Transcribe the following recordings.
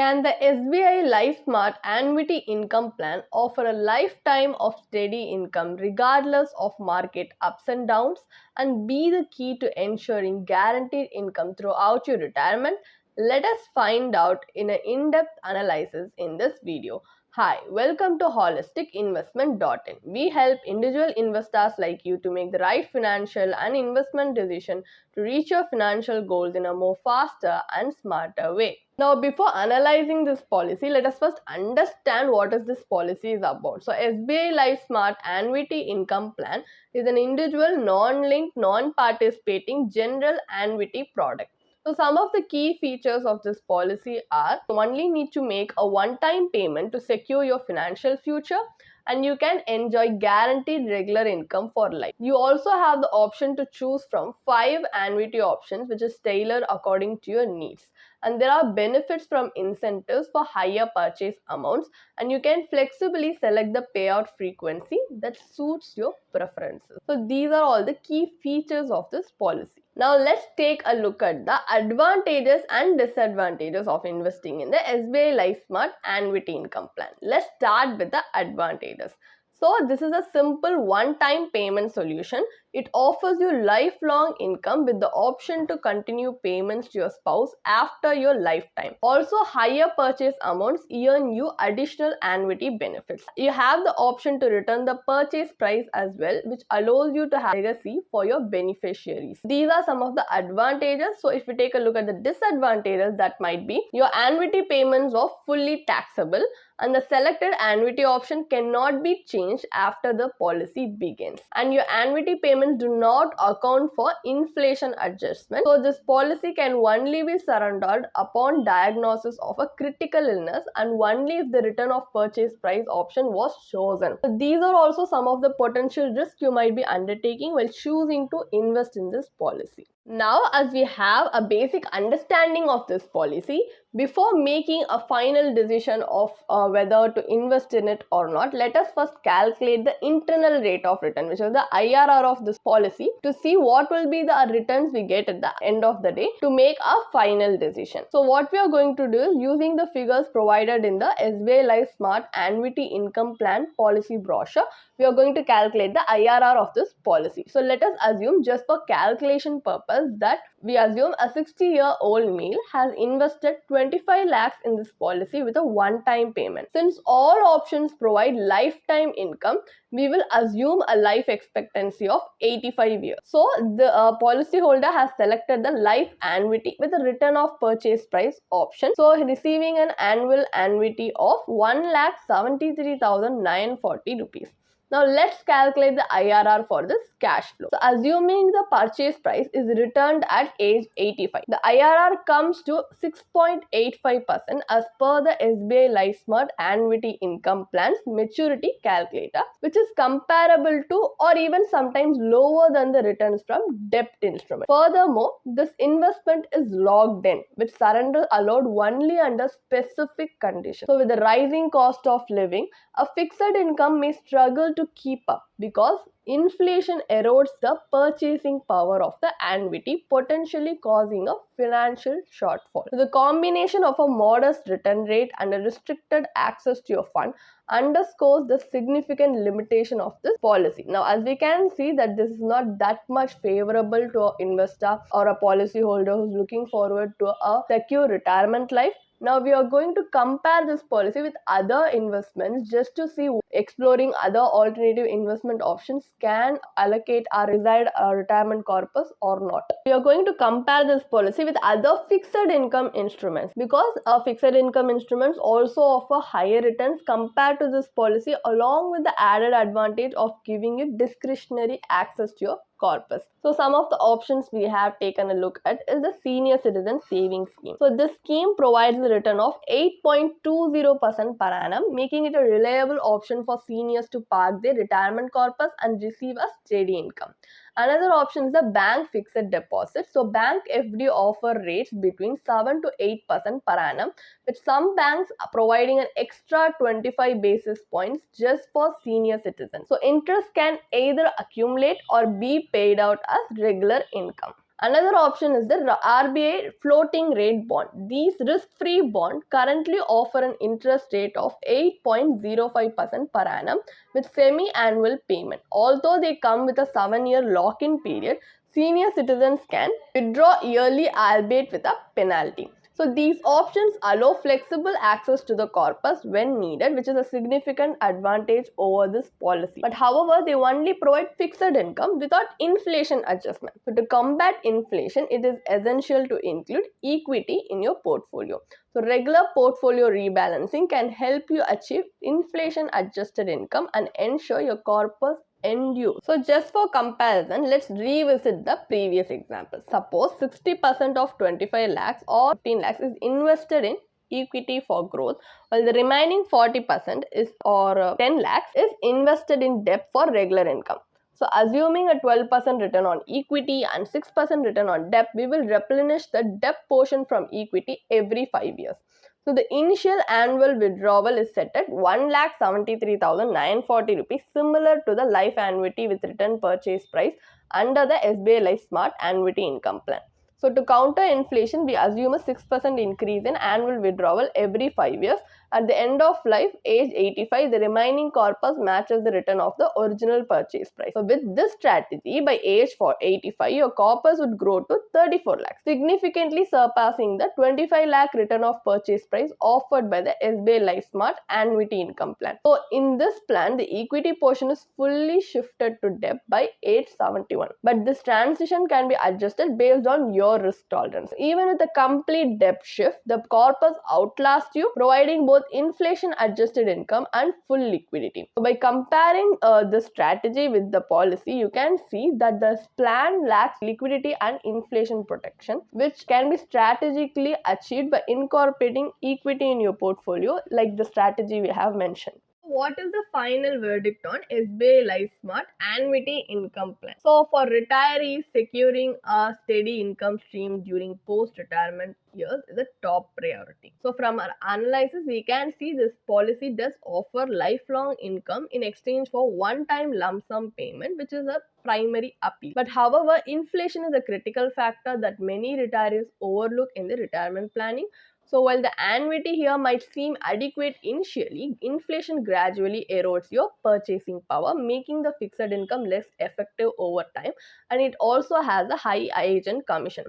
Can the SBI Life Smart Annuity Income Plan offer a lifetime of steady income regardless of market ups and downs and be the key to ensuring guaranteed income throughout your retirement? Let us find out in an in-depth analysis in this video. Hi, welcome to holisticinvestment.in. We help individual investors like you to make the right financial and investment decision to reach your financial goals in a more faster and smarter way. Now, before analyzing this policy, let us first understand what is this policy is about. So, SBI Life Smart Annuity Income Plan is an individual, non-linked, non-participating general annuity product. So some of the key features of this policy are you only need to make a one-time payment to secure your financial future, and you can enjoy guaranteed regular income for life. You also have the option to choose from 5 annuity options which is tailored according to your needs. And there are benefits from incentives for higher purchase amounts, and you can flexibly select the payout frequency that suits your preferences. So these are all the key features of this policy. Now let's take a look at the advantages and disadvantages of investing in the SBI Life Smart Annuity Income Plan. Let's start with the advantages. So this is a simple one-time payment solution. It offers you lifelong income with the option to continue payments to your spouse after your lifetime. Also, higher purchase amounts earn you additional annuity benefits. You have the option to return the purchase price as well, which allows you to have legacy for your beneficiaries. These are some of the advantages. So if we take a look at the disadvantages, that might be your annuity payments are fully taxable, and the selected annuity option cannot be changed after the policy begins. And your annuity payments do not account for inflation adjustment. So this policy can only be surrendered upon diagnosis of a critical illness and only if the return of purchase price option was chosen. So these are also some of the potential risks you might be undertaking while choosing to invest in this policy. Now, as we have a basic understanding of this policy, before making a final decision of whether to invest in it or not, let us first calculate the internal rate of return, which is the IRR of this policy, to see what will be the returns we get at the end of the day to make a final decision. So what we are going to do is, using the figures provided in the SBI Life Smart Annuity Income Plan policy brochure, we are going to calculate the IRR of this policy. So let us assume, just for calculation purpose, that we assume a 60-year-old male has invested 25 lakhs in this policy with a one-time payment. Since all options provide lifetime income, we will assume a life expectancy of 85 years. So the policyholder has selected the life annuity with a return of purchase price option. So receiving an annual annuity of 1,73,940 rupees. Now let's calculate the IRR for this cash flow. So assuming the purchase price is returned at age 85, the IRR comes to 6.85% as per the SBI Life Smart Annuity Income Plan's maturity calculator, which is comparable to or even sometimes lower than the returns from debt instruments. Furthermore, this investment is locked in, with surrender allowed only under specific conditions. So with the rising cost of living, a fixed income may struggle to keep up because inflation erodes the purchasing power of the annuity, potentially causing a financial shortfall. So the combination of a modest return rate and a restricted access to your fund underscores the significant limitation of this policy. Now, as we can see that this is not that much favorable to an investor or a policyholder who's looking forward to a secure retirement life. Now we are going to compare this policy with other investments just to see exploring other alternative investment options can allocate our desired retirement corpus or not. We are going to compare this policy with other fixed income instruments because fixed income instruments also offer higher returns compared to this policy, along with the added advantage of giving you discretionary access to your corpus. So some of the options we have taken a look at is the Senior Citizen Savings Scheme. So this scheme provides a return of 8.20% per annum, making it a reliable option for seniors to park their retirement corpus and receive a steady income. Another option is the bank fixed deposit. So bank FD offer rates between 7 to 8% per annum, with some banks providing an extra 25 basis points just for senior citizens. So interest can either accumulate or be paid out as regular income. Another option is the RBI floating rate bond. These risk-free bonds currently offer an interest rate of 8.05% per annum with semi-annual payment. Although they come with a 7-year lock-in period, senior citizens can withdraw yearly, albeit with a penalty. So these options allow flexible access to the corpus when needed, which is a significant advantage over this policy. But however, they only provide fixed income without inflation adjustment. So to combat inflation, it is essential to include equity in your portfolio. So regular portfolio rebalancing can help you achieve inflation adjusted income and ensure your corpus endure. So just for comparison, let's revisit the previous example. Suppose 60% of 25 lakhs or 15 lakhs is invested in equity for growth, while the remaining 40% is 10 lakhs is invested in debt for regular income. So assuming a 12% return on equity and 6% return on debt, we will replenish the debt portion from equity every 5 years. So the initial annual withdrawal is set at 1,73,940 rupees, similar to the life annuity with return purchase price under the SBI Life Smart Annuity Income Plan. So to counter inflation, we assume a 6% increase in annual withdrawal every 5 years. At the end of life, age 85, the remaining corpus matches the return of the original purchase price. So with this strategy, by age 85, your corpus would grow to 34 lakhs, significantly surpassing the 25 lakh return of purchase price offered by the SBI Life Smart Annuity Income Plan. So in this plan, the equity portion is fully shifted to debt by age 71. But this transition can be adjusted based on your risk tolerance. Even with a complete debt shift, the corpus outlasts you, providing both inflation adjusted income and full liquidity. So by comparing this strategy with the policy, you can see that the plan lacks liquidity and inflation protection, which can be strategically achieved by incorporating equity in your portfolio, like the strategy we have mentioned. What is the final verdict on SBI Life Smart Annuity Income Plan? So, for retirees, securing a steady income stream during post-retirement years is a top priority. So, from our analysis, we can see this policy does offer lifelong income in exchange for one-time lump sum payment, which is a primary appeal. But however, inflation is a critical factor that many retirees overlook in the retirement planning. So while the annuity here might seem adequate initially, inflation gradually erodes your purchasing power, making the fixed income less effective over time, and it also has a high agent commission.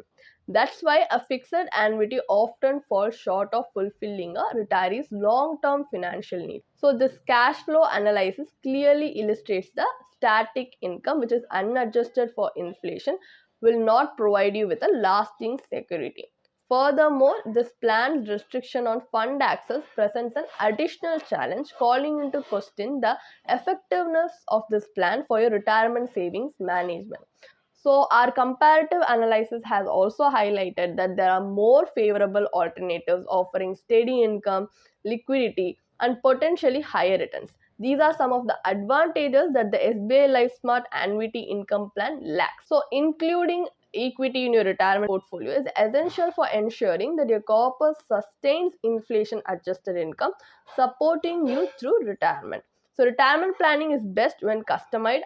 That's why a fixed annuity often falls short of fulfilling a retiree's long-term financial needs. So this cash flow analysis clearly illustrates the static income, which is unadjusted for inflation, will not provide you with a lasting security. Furthermore, this plan's restriction on fund access presents an additional challenge, calling into question the effectiveness of this plan for your retirement savings management. So, our comparative analysis has also highlighted that there are more favorable alternatives offering steady income, liquidity, and potentially higher returns. These are some of the advantages that the SBI Life Smart Annuity Income Plan lacks. So, including equity in your retirement portfolio is essential for ensuring that your corpus sustains inflation adjusted income, supporting you through retirement. So retirement planning is best when customized,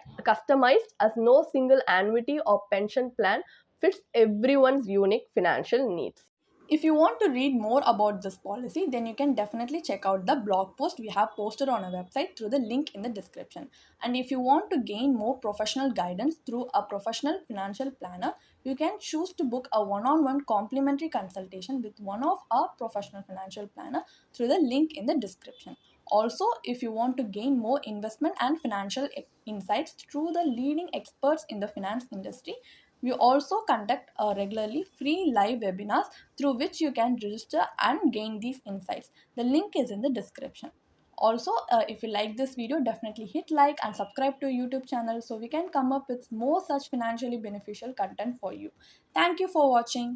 as no single annuity or pension plan fits everyone's unique financial needs. If you want to read more about this policy, then you can definitely check out the blog post we have posted on our website through the link in the description. And if you want to gain more professional guidance through a professional financial planner, you can choose to book a one-on-one complimentary consultation with one of our professional financial planner through the link in the description. Also, if you want to gain more investment and financial insights through the leading experts in the finance industry, we also conduct regularly free live webinars through which you can register and gain these insights. The link is in the description. Also, if you like this video, definitely hit like and subscribe to YouTube channel so we can come up with more such financially beneficial content for you. Thank you for watching.